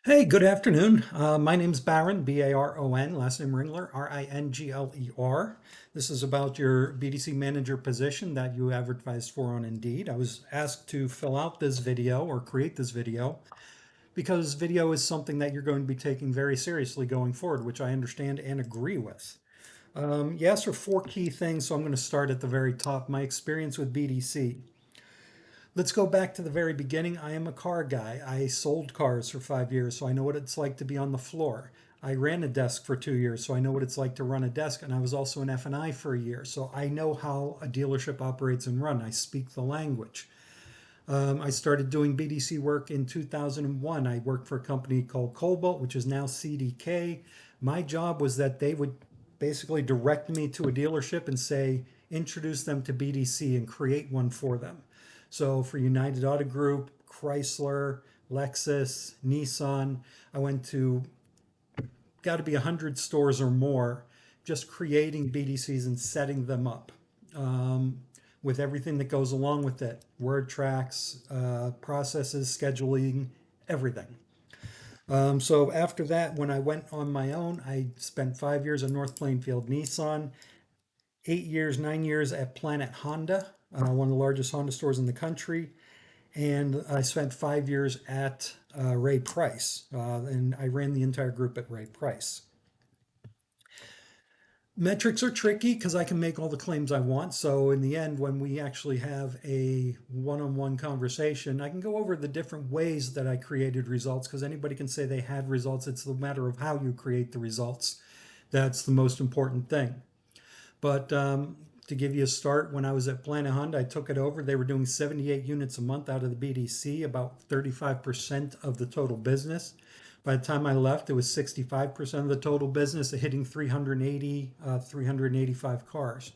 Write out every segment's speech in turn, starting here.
Hey, good afternoon. My name's Baron, B-A-R-O-N, last name Ringler, R-I-N-G-L-E-R. This is about your BDC manager position that you advertised for on Indeed. I was asked to fill out this video or create this video because video is something that you're going to be taking very seriously going forward, which I understand and agree with. You asked for four key things, so I'm going to start at the very top. My experience with BDC. Let's go back to the very beginning. I am a car guy. I sold cars for 5 years, so I know what it's like to be on the floor. I ran a desk for 2 years, so I know what it's like to run a desk. And I was also an F&I for a year, so I know how a dealership operates and run. I speak the language. I started doing BDC work in 2001. I worked for a company called Cobalt, which is now CDK. My job was that they would basically direct me to a dealership and say, introduce them to BDC and create one for them. So for United Auto Group, Chrysler, Lexus, Nissan, I went to got to be 100 stores or more, just creating BDCs and setting them up um, with everything that goes along with it, word tracks, processes, scheduling, everything. So after that, when I went on my own, I spent 5 years at North Plainfield Nissan, 8 years, 9 years at Planet Honda, one of the largest Honda stores in the country. And I spent 5 years at Ray Price, and I ran the entire group at Ray Price. Metrics are tricky because I can make all the claims I want. So in the end, when we actually have a one-on-one conversation, I can go over the different ways that I created results because anybody can say they had results. It's the matter of how you create the results. That's the most important thing. But to give you a start, when I was at Planet Honda, I took it over. They were doing 78 units a month out of the BDC, about 35% of the total business. By the time I left, it was 65% of the total business, hitting 380, 385 cars.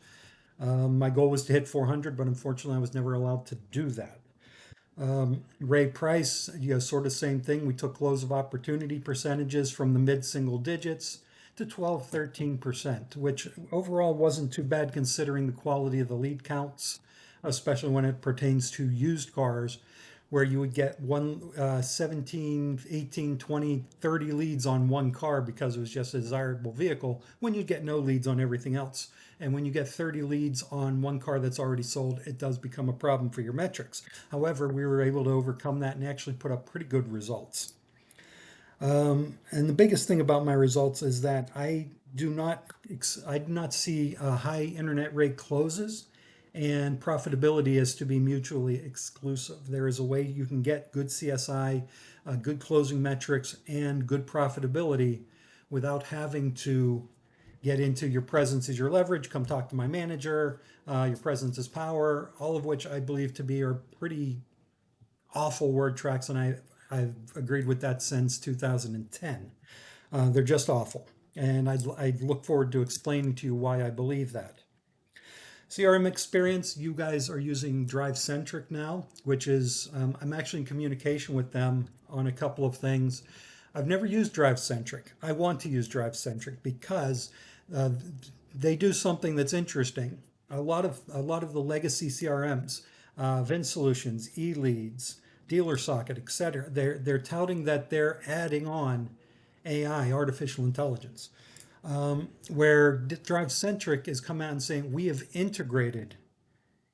My goal was to hit 400, but unfortunately, I was never allowed to do that. Ray Price, sort of same thing. We took close of opportunity percentages from the mid single digits to 12, 13%, which overall wasn't too bad considering the quality of the lead counts, especially when it pertains to used cars, where you would get 17, 18, 20, 30 leads on one car because it was just a desirable vehicle, when you get no leads on everything else. And when you get 30 leads on one car that's already sold, it does become a problem for your metrics. However, we were able to overcome that and actually put up pretty good results. And the biggest thing about my results is that I do not see high internet rate closes and profitability as to be mutually exclusive. There is a way you can get good CSI, good closing metrics, and good profitability without having to get into your presence is your leverage, come talk to my manager, your presence is power, all of which I believe to be are pretty awful word tracks, and I've agreed with that since 2010. They're just awful. And I'd look forward to explaining to you why I believe that. CRM experience, you guys are using Drive Centric now, which is, I'm actually in communication with them on a couple of things. I've never used Drive Centric. I want to use Drive Centric because uh, they do something that's interesting. A lot of the legacy CRMs, Vin Solutions, eLeads, Dealer Socket, etc. They're touting that they're adding on AI, artificial intelligence, where Drive Centric is come out and saying we have integrated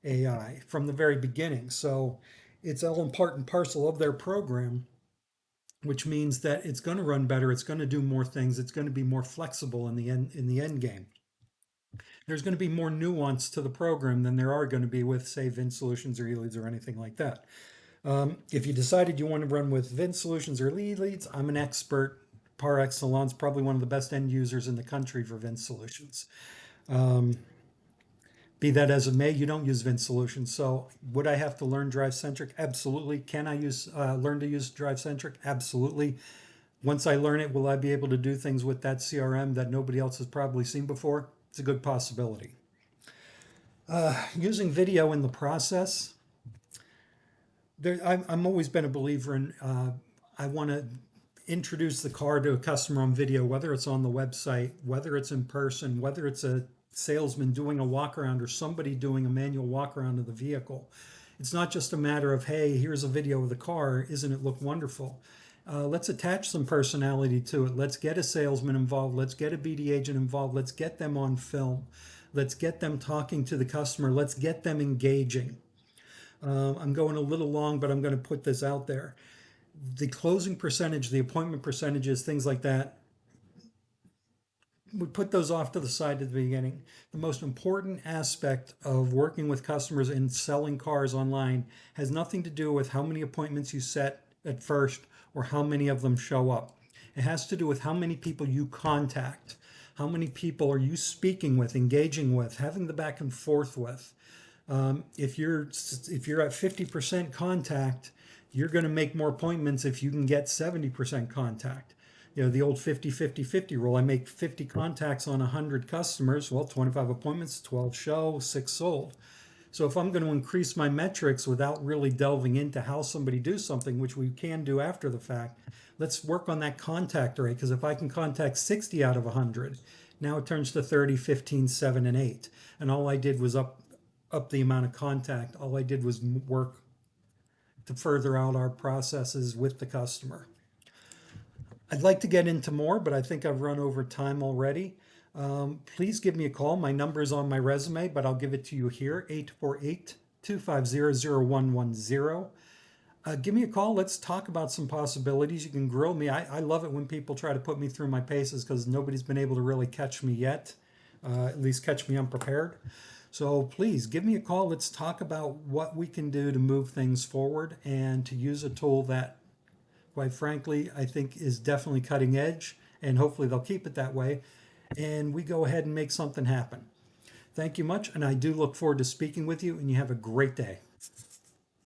AI from the very beginning. So it's all in part and parcel of their program, which means that it's going to run better, it's going to do more things, it's going to be more flexible in the end game. There's going to be more nuance to the program than there are going to be with, say, Vin Solutions or eLeads or anything like that. If you decided you want to run with Vin Solutions or eLeads, I'm an expert par excellence, probably one of the best end users in the country for Vin Solutions. Um, be that as it may, you don't use Vin Solutions. So would I have to learn Drive Centric? Absolutely. Can I learn to use Drive Centric? Absolutely. Once I learn it, will I be able to do things with that CRM that nobody else has probably seen before? It's a good possibility. Using video in the process, I'm always been a believer in. I want to introduce the car to a customer on video, whether it's on the website, whether it's in person, whether it's a salesman doing a walk around or somebody doing a manual walk around of the vehicle. It's not just a matter of, hey, here's a video of the car, isn't it look wonderful? Let's attach some personality to it. Let's get a salesman involved. Let's get a BD agent involved. Let's get them on film. Let's get them talking to the customer. Let's get them engaging. I'm going a little long, but I'm going to put this out there. The closing percentage, the appointment percentages, things like that, we put those off to the side at the beginning. The most important aspect of working with customers and selling cars online has nothing to do with how many appointments you set at first or how many of them show up. It has to do with how many people you contact. How many people are you speaking with, engaging with, having the back and forth with? If you're at 50% contact, you're going to make more appointments if you can get 70% contact. The old 50-50-50 rule. I make 50 contacts on 100 customers. Well, 25 appointments, 12 show, 6 sold. So if I'm going to increase my metrics without really delving into how somebody do something, which we can do after the fact, let's work on that contact rate. Because if I can contact 60 out of 100, now it turns to 30, 15, 7, and 8. And all I did was up the amount of contact. All I did was work to further out our processes with the customer. I'd like to get into more, but I think I've run over time already. Please give me a call. My number is on my resume, but I'll give it to you here, 848-250-0110. Give me a call. Let's talk about some possibilities. You can grill me. I love it when people try to put me through my paces because nobody's been able to really catch me yet, at least catch me unprepared. So please give me a call. Let's talk about what we can do to move things forward and to use a tool that, quite frankly, I think is definitely cutting edge, and hopefully they'll keep it that way. And we go ahead and make something happen. Thank you much, and I do look forward to speaking with you, and you have a great day.